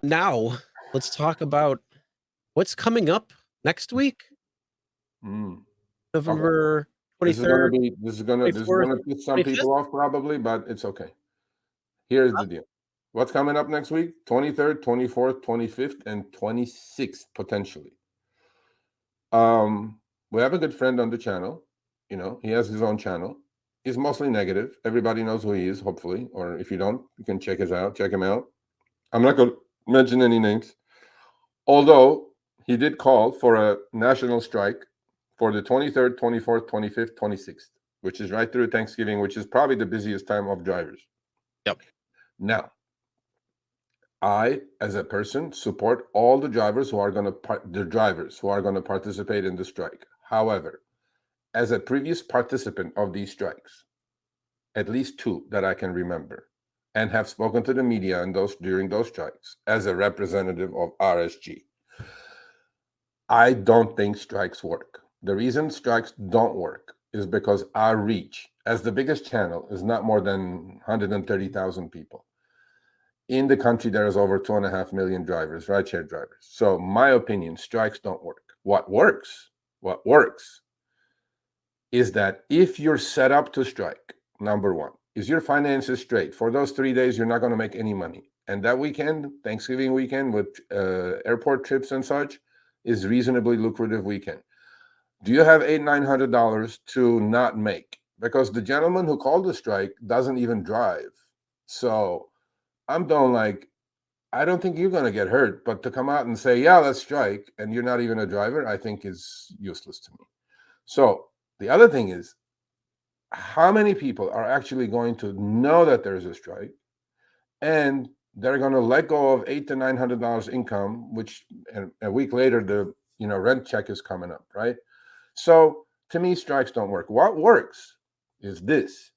Now, let's talk about what's coming up next week, Okay. November This is gonna 23rd, be this is gonna this is 24th, gonna piss some 25th. people off probably, but it's okay. Here's the deal. What's coming up next week? 23rd, 24th, 25th, and 26th, potentially. We have a good friend on the channel. He has his own channel. He's mostly negative. Everybody knows who he is, hopefully. Or if you don't, you can check him out. I'm not gonna mention any names. Although he did call for a national strike for the 23rd, 24th, 25th, 26th, which is right through Thanksgiving, which is probably the busiest time of drivers. Yep. Now, I, as a person, support all the drivers who are going to participate in the strike. However, as a previous participant of these strikes, at least two that I can remember, and have spoken to the media during those strikes as a representative of RSG, I don't think strikes work. The reason strikes don't work is because our reach as the biggest channel is not more than 130,000 people. In the country, there is over 2.5 million drivers, rideshare drivers. So my opinion, strikes don't work. What works is that if you're set up to strike, number one, is your finances straight. For those 3 days, you're not going to make any money. And that weekend, Thanksgiving weekend with airport trips and such, is reasonably lucrative weekend. Do you have $800-900 to not make? Because the gentleman who called the strike doesn't even drive. So I'm doing like, I don't think you're going to get hurt, but to come out and say, yeah, let's strike, and you're not even a driver, I think is useless to me. So the other thing is, how many people are actually going to know that there's a strike and they're going to let go of $800 to $900 income, which a week later, the rent check is coming up, right? So to me, strikes don't work. What works is this.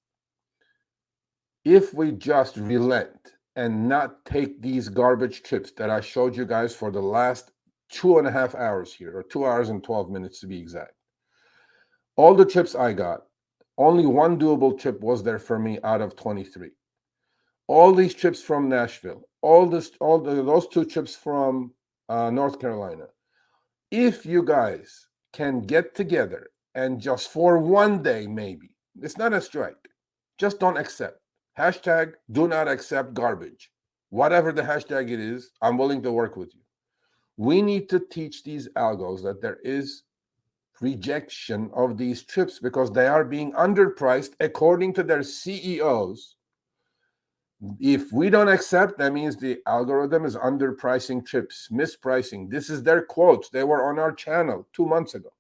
If we just relent and not take these garbage trips that I showed you guys for the last 2.5 hours here, or 2 hours and 12 minutes to be exact. All the trips I got, only one doable trip was there for me out of 23. All these trips from Nashville, those two trips from North Carolina. If you guys can get together and just for one day, maybe, it's not a strike, just don't accept. Hashtag do not accept garbage. Whatever the hashtag it is, I'm willing to work with you. We need to teach these algos that there is rejection of these trips because they are being underpriced according to their CEOs. If we don't accept, that means the algorithm is underpricing trips, mispricing. This is their quotes. They were on our channel 2 months ago.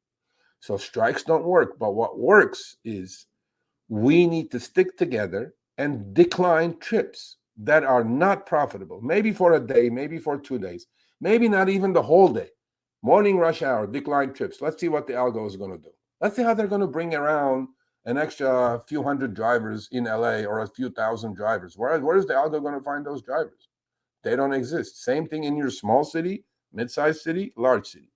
So strikes don't work. But what works is we need to stick together and decline trips that are not profitable. Maybe for a day, maybe for 2 days, maybe not even the whole day. Morning rush hour, decline trips. Let's see what the algo is going to do. Let's see how they're going to bring around an extra few hundred drivers in LA or a few thousand drivers. Where is the algo going to find those drivers? They don't exist. Same thing in your small city, mid-sized city, large city.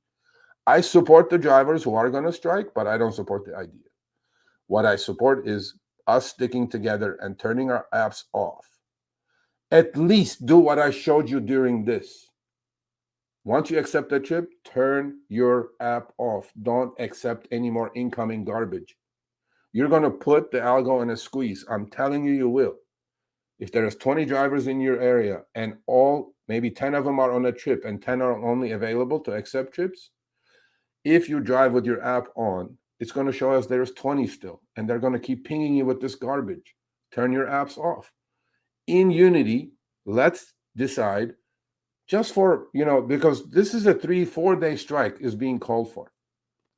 I support the drivers who are going to strike, but I don't support the idea. What I support is us sticking together and turning our apps off. At least do what I showed you during this. Once you accept the trip, turn your app off. Don't accept any more incoming garbage. You're going to put the algo in a squeeze. I'm telling you, you will. If there's 20 drivers in your area and maybe 10 of them are on a trip and 10 are only available to accept trips, if you drive with your app on, it's going to show us there's 20 still, and they're going to keep pinging you with this garbage. Turn your apps off. In Unity, let's decide just for, because this is a 3-4 day strike is being called for.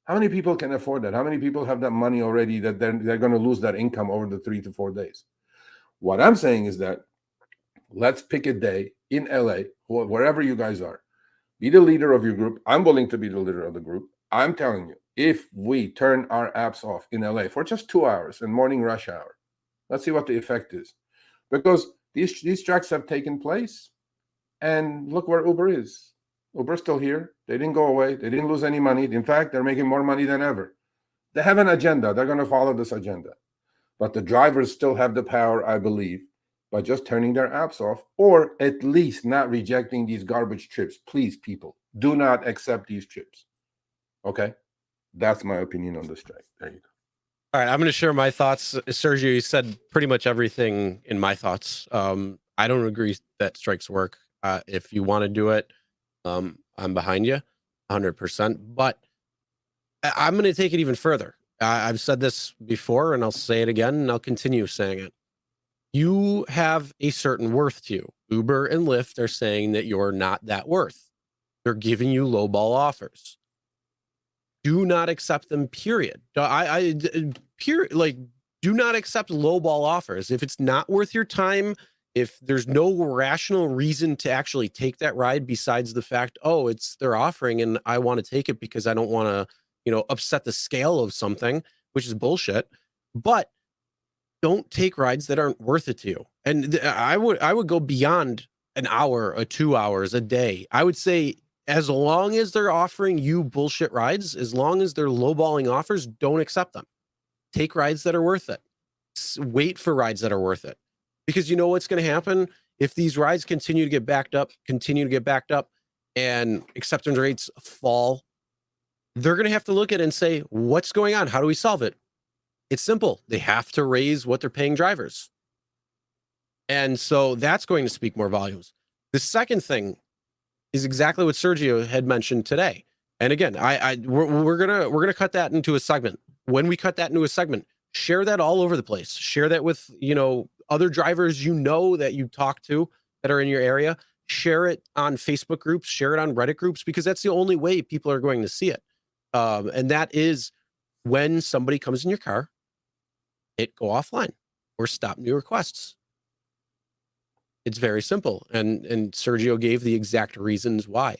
How many people can afford that? How many people have that money already that they're going to lose that income over the 3 to 4 days? What I'm saying is that let's pick a day in LA, wherever you guys are. Be the leader of your group. I'm willing to be the leader of the group. I'm telling you, if we turn our apps off in LA for just 2 hours in morning rush hour, let's see what the effect is. Because these strikes have taken place, and look where Uber is. Uber's still here. They didn't go away. They didn't lose any money. In fact, they're making more money than ever. They have an agenda. They're going to follow this agenda. But the drivers still have the power, I believe, by just turning their apps off, or at least not rejecting these garbage trips. Please, people, do not accept these trips. Okay? That's my opinion on the strike. There you go. All right, I'm going to share my thoughts. Sergio, you said pretty much everything in my thoughts. I don't agree that strikes work. If you want to do it, I'm behind you 100%. But I'm going to take it even further. I've said this before, and I'll say it again, and I'll continue saying it. You have a certain worth to you. Uber and Lyft are saying that you're not that worth. They're giving you lowball offers. Do not accept them, period. Like, do not accept lowball offers. If it's not worth your time, if there's no rational reason to actually take that ride besides the fact, oh, it's they're offering and I want to take it because I don't want to, upset the scale of something, which is bullshit. But don't take rides that aren't worth it to you. And I would go beyond an hour or 2 hours a day. I would say as long as they're offering you bullshit rides, as long as they're lowballing offers, don't accept them. Take rides that are worth it. Wait for rides that are worth it. Because you know what's going to happen if these rides continue to get backed up, and acceptance rates fall. They're going to have to look at it and say, what's going on? How do we solve it? It's simple. They have to raise what they're paying drivers. And so that's going to speak more volumes. The second thing is exactly what Sergio had mentioned today. And again, we're gonna cut that into a segment. When we cut that into a segment, share that all over the place. Share that with other drivers that you talk to that are in your area. Share it on Facebook groups. Share it on Reddit groups, because that's the only way people are going to see it. And that is when somebody comes in your car, hit go offline or stop new requests. It's very simple. And Sergio gave the exact reasons why.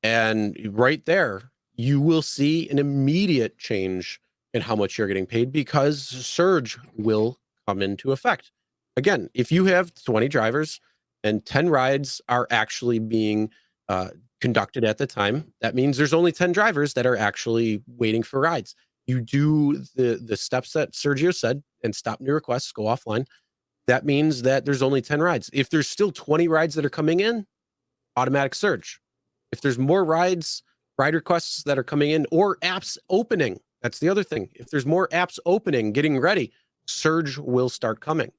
And right there, you will see an immediate change in how much you're getting paid, because surge will come into effect. Again, if you have 20 drivers and 10 rides are actually being conducted at the time, that means there's only 10 drivers that are actually waiting for rides. You do the steps that Sergio said and stop new requests, go offline. That means that there's only 10 rides. If there's still 20 rides that are coming in, automatic surge. If there's more ride requests that are coming in, or apps opening, that's the other thing. If there's more apps opening, getting ready, surge will start coming.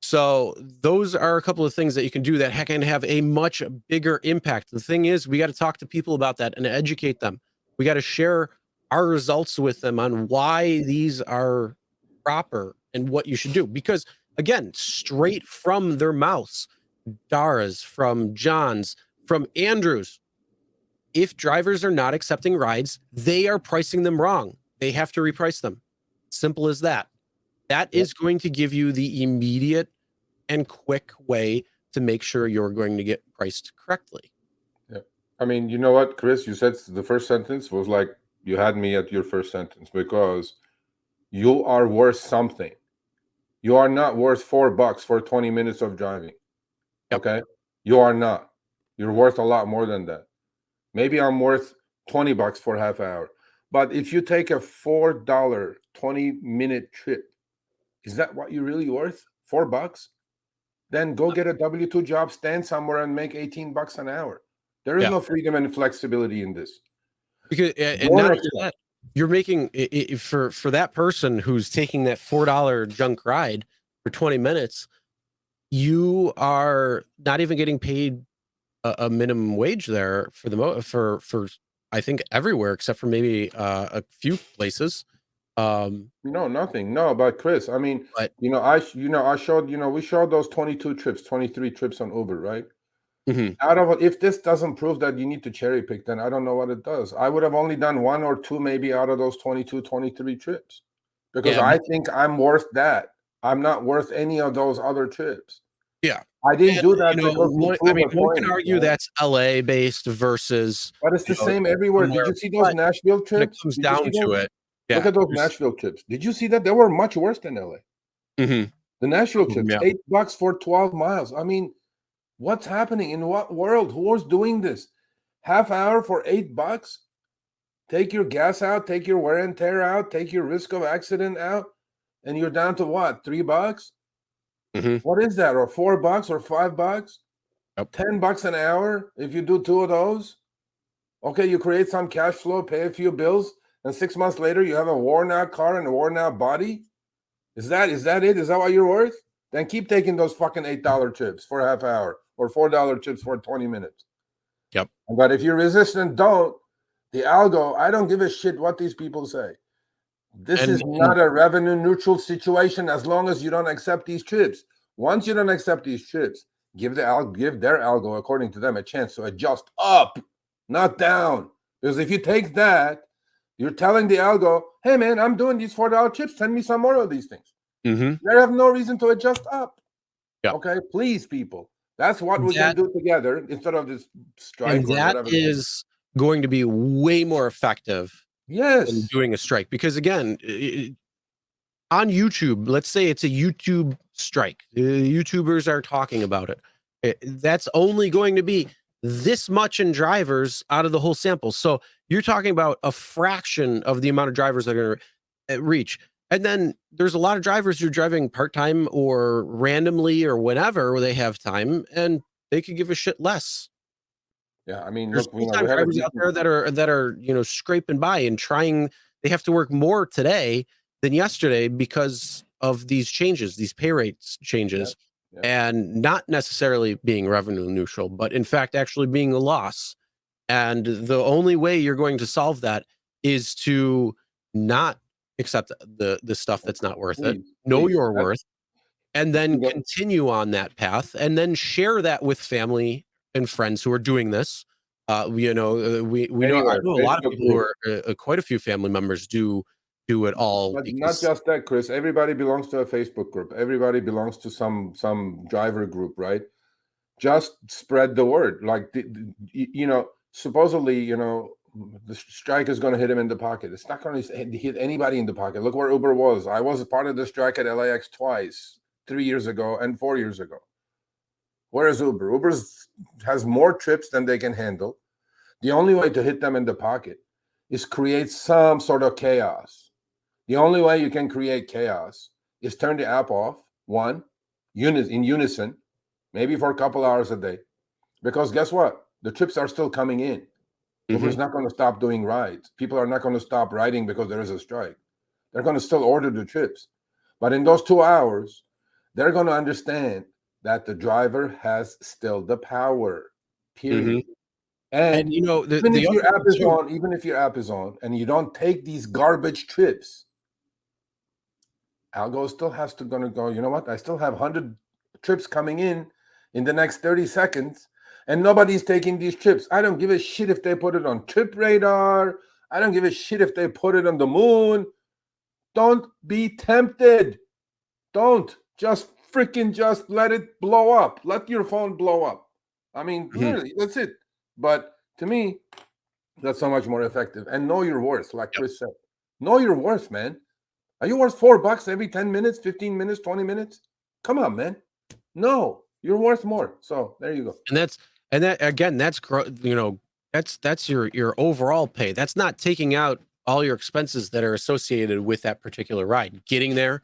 So those are a couple of things that you can do that can have a much bigger impact. The thing is, we got to talk to people about that and educate them. We got to share our results with them on why these are proper and what you should do. Because again, straight from their mouths, Dara's, from John's, from Andrew's, if drivers are not accepting rides, they are pricing them wrong. They have to reprice them. Simple as that. That is going to give you the immediate and quick way to make sure you're going to get priced correctly. Yeah. I mean, you know what, Chris, you said the first sentence was like, you had me at your first sentence, because you are worth something. You are not worth $4 for 20 minutes of driving. Yep. Okay. You are not. You're worth a lot more than that. Maybe I'm worth $20 for half hour. But if you take a $4 20-minute trip, is that what you're really worth? $4? Then go get a W-2 job, stand somewhere and make $18 an hour. There is no freedom and flexibility in this. Because and not only that, you're making for that person who's taking that $4 junk ride for 20 minutes, you are not even getting paid a minimum wage there for I think everywhere except for maybe a few places. No, nothing. No, but Chris, I mean, But I showed, we showed those 22 trips, 23 trips on Uber, right? mhm. Out of if this doesn't prove that you need to cherry pick, then I don't know what it does. I would have only done 1 or 2 maybe out of those 22, 23 trips, because I think I'm worth that. I'm not worth any of those other trips. Yeah. I didn't do that because one can argue that's LA based versus, but it's the same everywhere. Did you see those Nashville trips? When it comes down to it, look at those Nashville trips. Did you see that? They were much worse than LA. Mm-hmm. The Nashville trips, $8 for 12 miles. I mean, what's happening? In what world? Who was doing this? Half hour for $8? Take your gas out, take your wear and tear out, take your risk of accident out, and you're down to what? $3? What is that? Or $4 or $5? Yep. $10 an hour if you do 2 of those? Okay, you create some cash flow, pay a few bills, and 6 months later you have a worn out car and a worn out body? Is that it? Is that what you're worth? Then keep taking those fucking $8 chips for a half hour or $4 chips for 20 minutes. Yep. But if you're resistant, don't. The algo, I don't give a shit what these people say. This is not a revenue neutral situation as long as you don't accept these chips. Once you don't accept these chips, give their algo, according to them, a chance to adjust up, not down. Because if you take that, you're telling the algo, hey man, I'm doing these $4 chips. Send me some more of these things. They have no reason to adjust up. Yep. Okay, please, people. That's what we can do together instead of this strike. And that is going to be way more effective than doing a strike. Because again, on YouTube, let's say it's a YouTube strike. YouTubers are talking about it. That's only going to be this much in drivers out of the whole sample. So you're talking about a fraction of the amount of drivers that are going to reach. And then there's a lot of drivers who are driving part-time or randomly or whenever they have time, and they could give a shit less. Yeah, I mean, there's look, we full-time drivers out there that are scraping by and trying. They have to work more today than yesterday because of these changes, these pay rates changes, and not necessarily being revenue neutral, but in fact actually being a loss. And the only way you're going to solve that is to not accept the stuff that's not worth it, know your worth, and then continue on that path, and then share that with family and friends who are doing this. We know I know a lot of people who are quite a few family members do it all. But not just that, Chris. Everybody belongs to a Facebook group. Everybody belongs to some driver group, right? Just spread the word. Like supposedly, the strike is going to hit him in the pocket. It's not going to hit anybody in the pocket. Look where Uber was. I was a part of the strike at LAX twice, 3 years ago and 4 years ago. Where is Uber? Uber has more trips than they can handle. The only way to hit them in the pocket is create some sort of chaos. The only way you can create chaos is turn the app off, in unison, maybe for a couple hours a day. Because guess what? The trips are still coming in. Uber's not going to stop doing rides. People are not going to stop riding because there is a strike. They're going to still order the trips. But in those 2 hours, they're going to understand that the driver has still the power, period. And even if your app is on and you don't take these garbage trips, algo still has to go, you know what? I still have 100 trips coming in the next 30 seconds. And nobody's taking these trips. I don't give a shit if they put it on Trip Radar. I don't give a shit if they put it on the moon. Don't be tempted. Don't. Just let it blow up. Let your phone blow up. I mean, literally, that's it. But to me, that's so much more effective. And know your worth, like Chris said. Know your worth, man. Are you worth $4 every 10 minutes, 15 minutes, 20 minutes? Come on, man. No, you're worth more. So there you go. And that again, that's your overall pay. That's not taking out all your expenses that are associated with that particular ride. Getting there,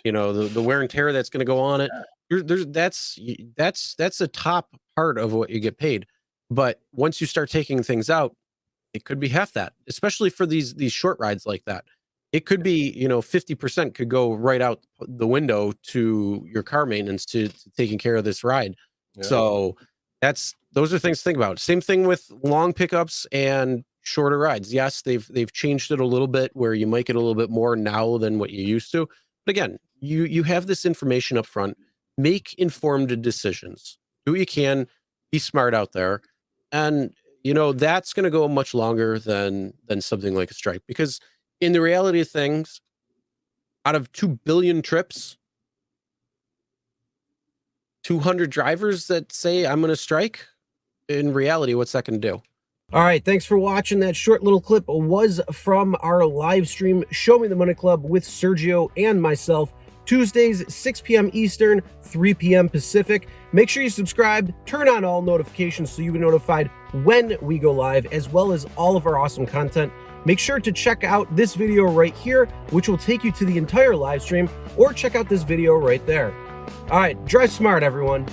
the wear and tear that's going to go on it. That's the top part of what you get paid. But once you start taking things out, it could be half that, especially for these short rides like that. It could be 50% could go right out the window to your car maintenance to taking care of this ride. Yeah. So those are things to think about. Same thing with long pickups and shorter rides. Yes, they've changed it a little bit where you might get a little bit more now than what you used to. But again, you have this information up front. Make informed decisions. Do what you can. Be smart out there, and that's going to go much longer than something like a strike. Because in the reality of things, out of 2 billion trips, 200 drivers that say I'm going to strike. In reality, what's that going to do? All right, thanks for watching. That short little clip was from our live stream, Show Me the Money Club with Sergio and myself, Tuesdays, 6 p.m. Eastern, 3 p.m. Pacific. Make sure you subscribe, turn on all notifications so you'll be notified when we go live, as well as all of our awesome content. Make sure to check out this video right here, which will take you to the entire live stream, or check out this video right there. All right, drive smart, everyone.